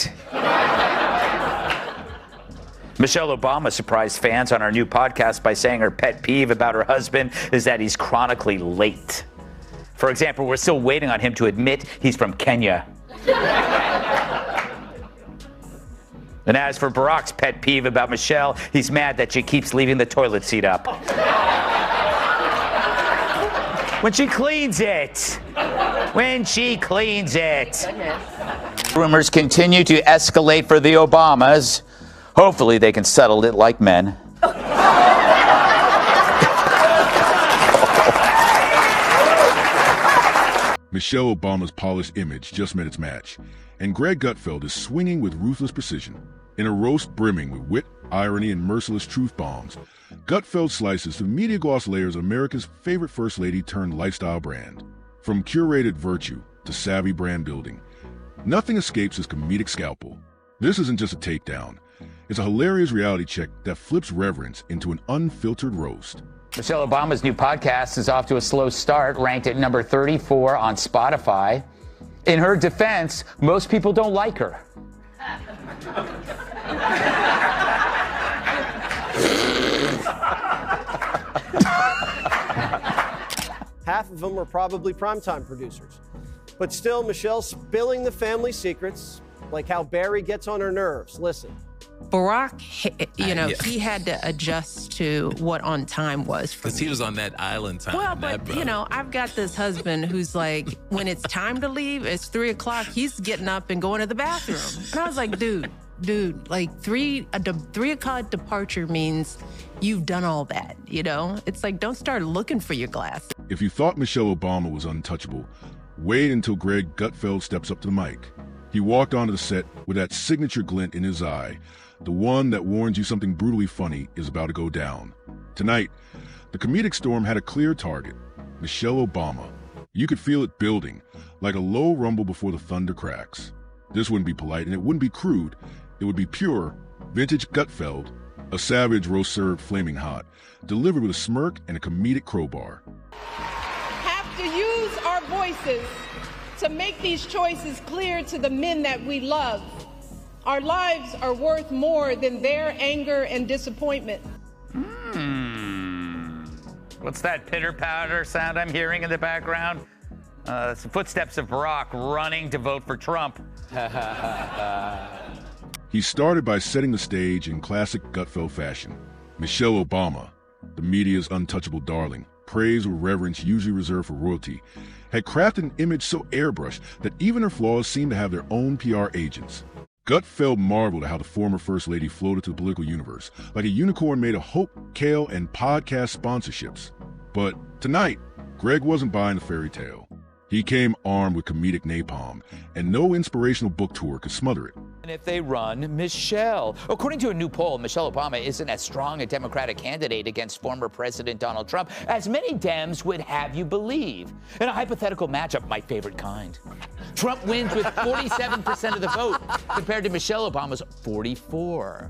late. Michelle Obama surprised fans on our new podcast by saying her pet peeve about her husband is that he's chronically late. For example, we're still waiting on him to admit he's from Kenya. And as for Barack's pet peeve about Michelle, he's mad that she keeps leaving the toilet seat up. When she cleans it. When she cleans it. Rumors continue to escalate for the Obamas. Hopefully they can settle it like men. Michelle Obama's polished image just met its match, and Greg Gutfeld is swinging with ruthless precision. In a roast brimming with wit, irony, and merciless truth bombs, Gutfeld slices the media gloss layers of America's favorite first lady turned lifestyle brand. From curated virtue to savvy brand building, nothing escapes his comedic scalpel. This isn't just a takedown. It's a hilarious reality check that flips reverence into an unfiltered roast. Michelle Obama's new podcast is off to a slow start, ranked at number 34 on Spotify. In her defense, most people don't like her. Half of them are probably primetime producers. But still, Michelle's spilling the family secrets, like how Barry gets on her nerves. Listen. Barack, he had to adjust to what on time was for me. Because he was on that island time. Well, but, I've got this husband who's like, when it's time to leave, it's 3 o'clock, he's getting up and going to the bathroom. And I was like, dude, like 3 o'clock departure means you've done all that, It's like, don't start looking for your glass. If you thought Michelle Obama was untouchable, wait until Greg Gutfeld steps up to the mic. He walked onto the set with that signature glint in his eye, the one that warns you something brutally funny is about to go down. Tonight, the comedic storm had a clear target, Michelle Obama. You could feel it building, like a low rumble before the thunder cracks. This wouldn't be polite and it wouldn't be crude. It would be pure, vintage Gutfeld, a savage roast served flaming hot, delivered with a smirk and a comedic crowbar. Have to use our voices to make these choices clear to the men that we love. Our lives are worth more than their anger and disappointment. What's that pitter-patter sound I'm hearing in the background? It's the footsteps of Barack running to vote for Trump. He started by setting the stage in classic Gutfeld fashion. Michelle Obama, the media's untouchable darling, praise or reverence usually reserved for royalty, had crafted an image so airbrushed that even her flaws seemed to have their own PR agents. Gutfeld marveled at how the former First Lady floated to the political universe, like a unicorn made of hope, kale, and podcast sponsorships. But tonight, Greg wasn't buying the fairy tale. He came armed with comedic napalm, and no inspirational book tour could smother it. And if they run Michelle. According to a new poll, Michelle Obama isn't as strong a Democratic candidate against former President Donald Trump as many Dems would have you believe. In a hypothetical matchup, my favorite kind. Trump wins with 47% of the vote compared to Michelle Obama's 44%.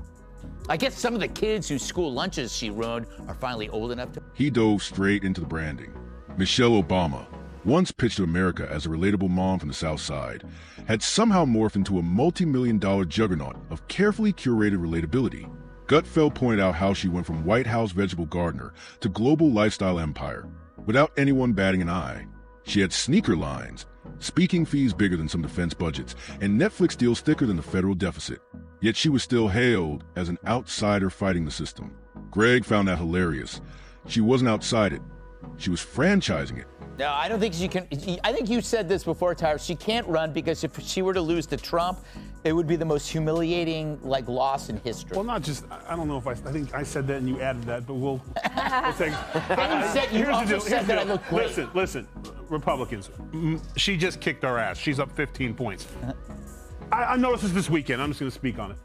I guess some of the kids whose school lunches she ruined are finally old enough to... He dove straight into the branding. Michelle Obama, once pitched to America as a relatable mom from the South Side, had somehow morphed into a multi-million-dollar juggernaut of carefully curated relatability. Gutfeld pointed out how she went from White House vegetable gardener to global lifestyle empire, without anyone batting an eye. She had sneaker lines, speaking fees bigger than some defense budgets, and Netflix deals thicker than the federal deficit. Yet she was still hailed as an outsider fighting the system. Greg found that hilarious. She wasn't outside it. She was franchising it. No, I don't think she can. I think you said this before, Tyra. She can't run because if she were to lose to Trump, it would be the most humiliating, loss in history. Well, not just, I don't know if I think I said that and you added that, but we'll take. You also said that I look great. Listen, Republicans, she just kicked our ass. She's up 15 points. I noticed this weekend. I'm just going to speak on it.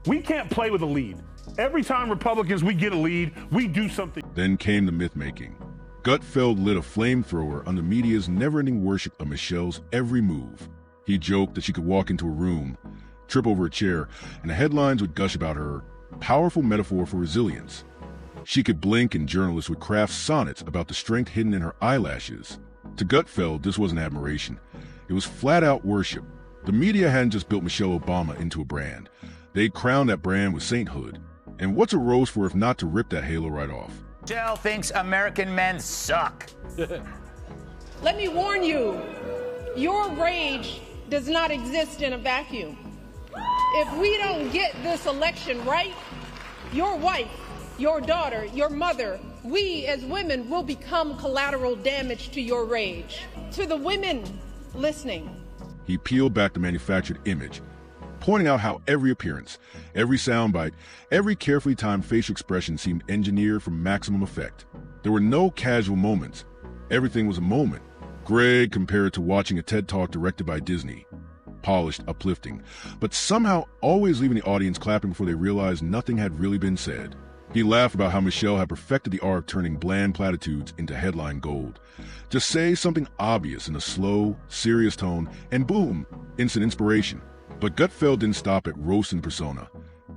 We can't play with a lead. Every time Republicans, we get a lead, we do something. Then came the myth-making. Gutfeld lit a flamethrower on the media's never-ending worship of Michelle's every move. He joked that she could walk into a room, trip over a chair, and the headlines would gush about her. Powerful metaphor for resilience. She could blink and journalists would craft sonnets about the strength hidden in her eyelashes. To Gutfeld, this wasn't admiration. It was flat-out worship. The media hadn't just built Michelle Obama into a brand. They'd crowned that brand with sainthood. And what's a rose for if not to rip that halo right off? Michelle thinks American men suck. Let me warn you, your rage does not exist in a vacuum. If we don't get this election right, your wife, your daughter, your mother, we as women will become collateral damage to your rage. To the women listening. He peeled back the manufactured image, pointing out how every appearance, every soundbite, every carefully timed facial expression seemed engineered for maximum effect. There were no casual moments. Everything was a moment. Greg compared it to watching a TED Talk directed by Disney. Polished, uplifting, but somehow always leaving the audience clapping before they realized nothing had really been said. He laughed about how Michelle had perfected the art of turning bland platitudes into headline gold. Just say something obvious in a slow, serious tone, and boom, instant inspiration. But Gutfeld didn't stop at roasting persona.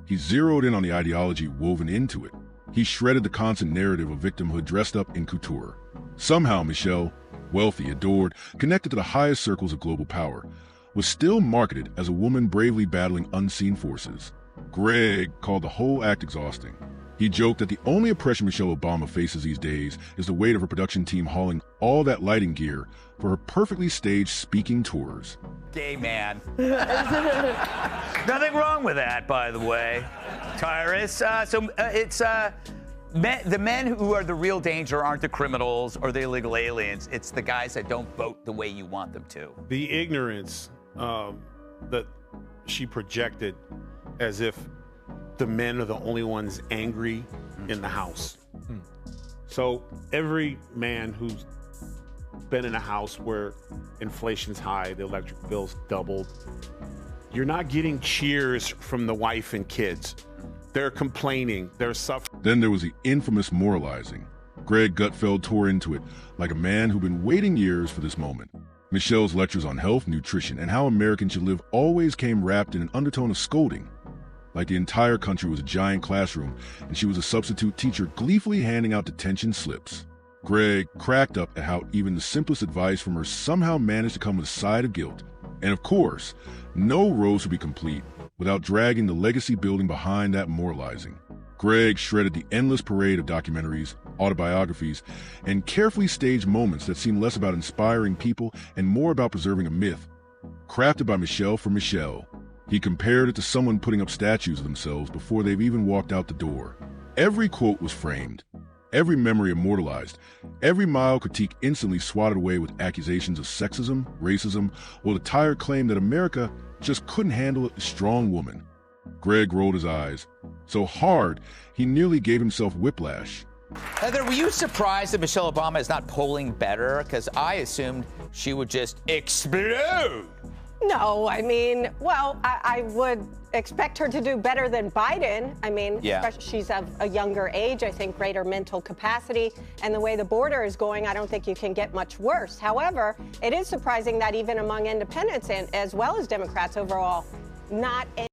He zeroed in on the ideology woven into it. He shredded the constant narrative of victimhood dressed up in couture. Somehow Michelle, wealthy, adored, connected to the highest circles of global power, was still marketed as a woman bravely battling unseen forces. Greg called the whole act exhausting. He joked that the only oppression Michelle Obama faces these days is the weight of her production team hauling all that lighting gear for her perfectly staged speaking tours. Gay man. Nothing wrong with that, by the way, Tyrus. The men who are the real danger aren't the criminals or the illegal aliens. It's the guys that don't vote the way you want them to. The ignorance that she projected as if the men are the only ones angry in the house. So every man who's been in a house where inflation's high, the electric bill's doubled, you're not getting cheers from the wife and kids. They're complaining, they're suffering. Then there was the infamous moralizing. Greg Gutfeld tore into it like a man who'd been waiting years for this moment. Michelle's lectures on health, nutrition, and how Americans should live always came wrapped in an undertone of scolding. Like the entire country was a giant classroom, and she was a substitute teacher gleefully handing out detention slips. Greg cracked up at how even the simplest advice from her somehow managed to come with a side of guilt. And of course, no rose would be complete without dragging the legacy building behind that moralizing. Greg shredded the endless parade of documentaries, autobiographies, and carefully staged moments that seemed less about inspiring people and more about preserving a myth. Crafted by Michelle for Michelle, he compared it to someone putting up statues of themselves before they've even walked out the door. Every quote was framed, every memory immortalized, every mild critique instantly swatted away with accusations of sexism, racism, or the tired claim that America just couldn't handle a strong woman. Greg rolled his eyes, so hard he nearly gave himself whiplash. Heather, were you surprised that Michelle Obama is not polling better? Because I assumed she would just explode. No, I mean, well, I would expect her to do better than Biden. I mean, especially she's of a younger age, I think greater mental capacity, and the way the border is going, I don't think you can get much worse. However, it is surprising that even among independents and as well as Democrats overall,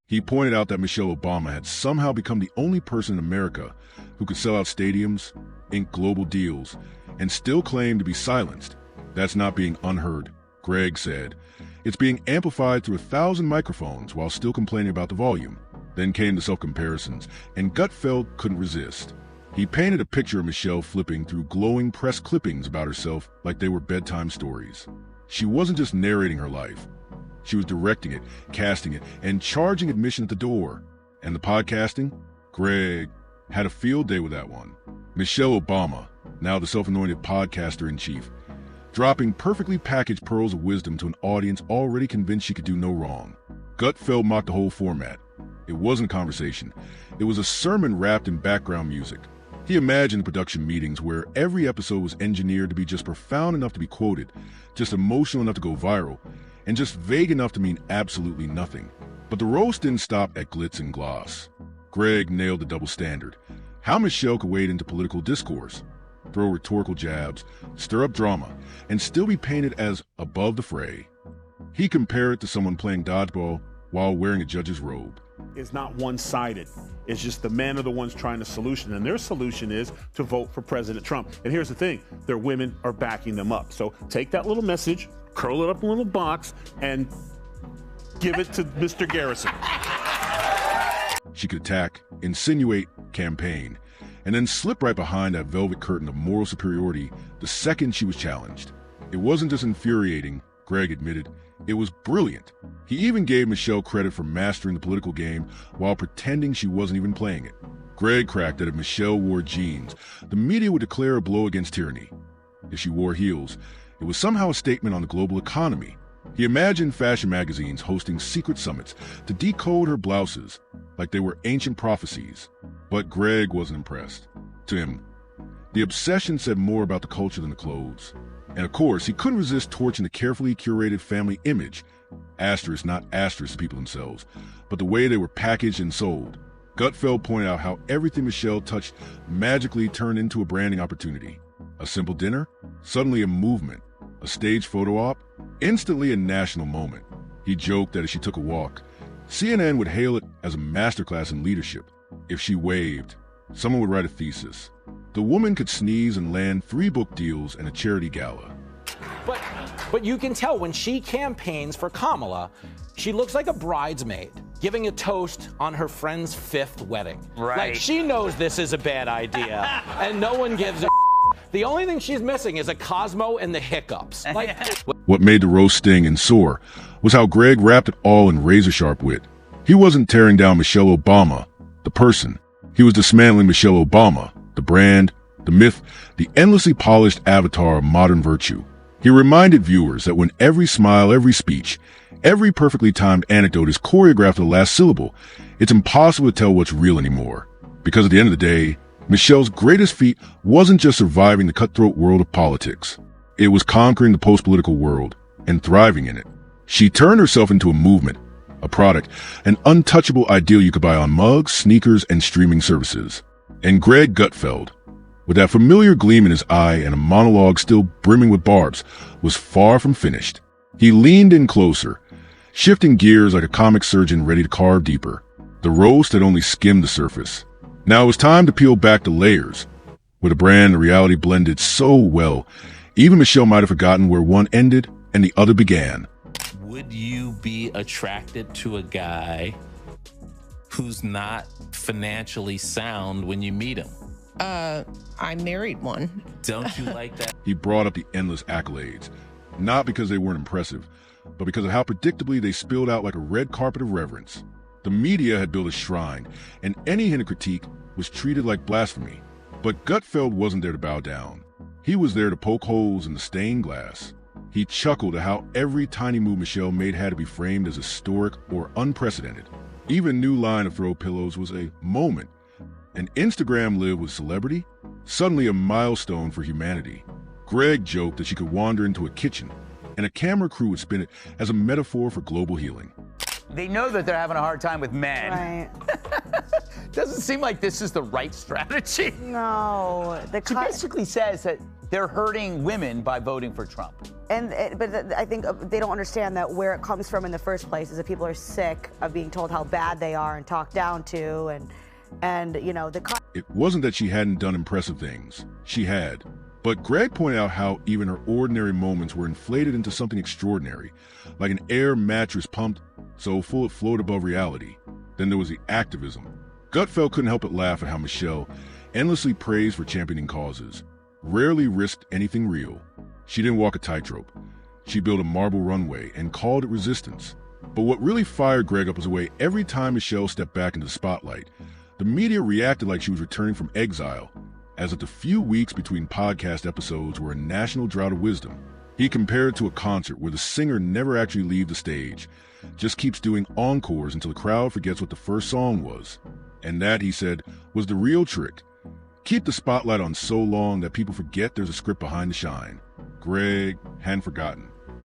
He pointed out that Michelle Obama had somehow become the only person in America who could sell out stadiums, ink global deals, and still claim to be silenced. That's not being unheard, Greg said. It's being amplified through 1,000 microphones while still complaining about the volume. Then came the self-comparisons, and Gutfeld couldn't resist. He painted a picture of Michelle flipping through glowing press clippings about herself like they were bedtime stories. She wasn't just narrating her life. She was directing it, casting it, and charging admission at the door. And the podcasting? Greg had a field day with that one. Michelle Obama, now the self-anointed podcaster-in-chief, dropping perfectly packaged pearls of wisdom to an audience already convinced she could do no wrong. Gutfeld mocked the whole format. It wasn't a conversation. It was a sermon wrapped in background music. He imagined production meetings where every episode was engineered to be just profound enough to be quoted, just emotional enough to go viral, and just vague enough to mean absolutely nothing. But the roast didn't stop at glitz and gloss. Greg nailed the double standard. How Michelle could wade into political discourse, throw rhetorical jabs, stir up drama, and still be painted as above the fray. He compared it to someone playing dodgeball while wearing a judge's robe. It's not one-sided. It's just the men are the ones trying the solution, and their solution is to vote for President Trump. And here's the thing, their women are backing them up. So take that little message, curl it up in a little box, and Give it to Mr. Garrison. She could attack, insinuate, campaign, and then slip right behind that velvet curtain of moral superiority the second she was challenged. It wasn't just infuriating, Greg admitted. It was brilliant. He even gave Michelle credit for mastering the political game while pretending she wasn't even playing it. Greg cracked that if Michelle wore jeans, the media would declare a blow against tyranny. If she wore heels, it was somehow a statement on the global economy. He imagined fashion magazines hosting secret summits to decode her blouses like they were ancient prophecies. But Greg wasn't impressed. To him, the obsession said more about the culture than the clothes. And of course, he couldn't resist torching the carefully curated family image. Asterisk, not asterisk people themselves, but the way they were packaged and sold. Gutfeld pointed out how everything Michelle touched magically turned into a branding opportunity. A simple dinner, suddenly a movement. A stage photo op, instantly a national moment. He joked that if she took a walk, CNN would hail it as a masterclass in leadership. If she waved, someone would write a thesis. The woman could sneeze and land 3 book deals and a charity gala. But you can tell when she campaigns for Kamala, she looks like a bridesmaid giving a toast on her friend's 5th wedding. Right. Like, she knows this is a bad idea, and no one gives a The only thing she's missing is a Cosmo and the hiccups. Like, what made the roast sting and soar was how Greg wrapped it all in razor-sharp wit. He wasn't tearing down Michelle Obama, the person. He was dismantling Michelle Obama, the brand, the myth, the endlessly polished avatar of modern virtue. He reminded viewers that when every smile, every speech, every perfectly timed anecdote is choreographed to the last syllable, it's impossible to tell what's real anymore. Because at the end of the day, Michelle's greatest feat wasn't just surviving the cutthroat world of politics. It was conquering the post-political world and thriving in it. She turned herself into a movement, a product, an untouchable ideal you could buy on mugs, sneakers, and streaming services. And Greg Gutfeld, with that familiar gleam in his eye and a monologue still brimming with barbs, was far from finished. He leaned in closer, shifting gears like a comic surgeon ready to carve deeper. The roast had only skimmed the surface. Now it was time to peel back the layers. With a brand and reality blended so well, even Michelle might have forgotten where one ended and the other began. Would you be attracted to a guy who's not financially sound when you meet him? I married one. Don't you like that? He brought up the endless accolades, not because they weren't impressive, but because of how predictably they spilled out like a red carpet of reverence. The media had built a shrine, and any hint of critique was treated like blasphemy. But Gutfeld wasn't there to bow down. He was there to poke holes in the stained glass. He chuckled at how every tiny move Michelle made had to be framed as historic or unprecedented. Even new line of throw pillows was a moment. An Instagram live with celebrity, suddenly a milestone for humanity. Greg joked that she could wander into a kitchen, and a camera crew would spin it as a metaphor for global healing. They know that they're having a hard time with men. Right. Doesn't seem like this is the right strategy. No. She basically says that they're hurting women by voting for Trump. But I think they don't understand that where it comes from in the first place is that people are sick of being told how bad they are and talked down to, and you know, It wasn't that she hadn't done impressive things. She had. But Greg pointed out how even her ordinary moments were inflated into something extraordinary, like an air mattress pumped so full it floated above reality. Then there was the activism. Gutfeld couldn't help but laugh at how Michelle, endlessly praised for championing causes, rarely risked anything real. She didn't walk a tightrope. She built a marble runway and called it resistance. But what really fired Greg up was the way every time Michelle stepped back into the spotlight, the media reacted like she was returning from exile, as if the few weeks between podcast episodes were a national drought of wisdom. He compared it to a concert where the singer never actually leaves the stage, just keeps doing encores until the crowd forgets what the first song was. And that, he said, was the real trick. Keep the spotlight on so long that people forget there's a script behind the shine. Greg hadn't forgotten.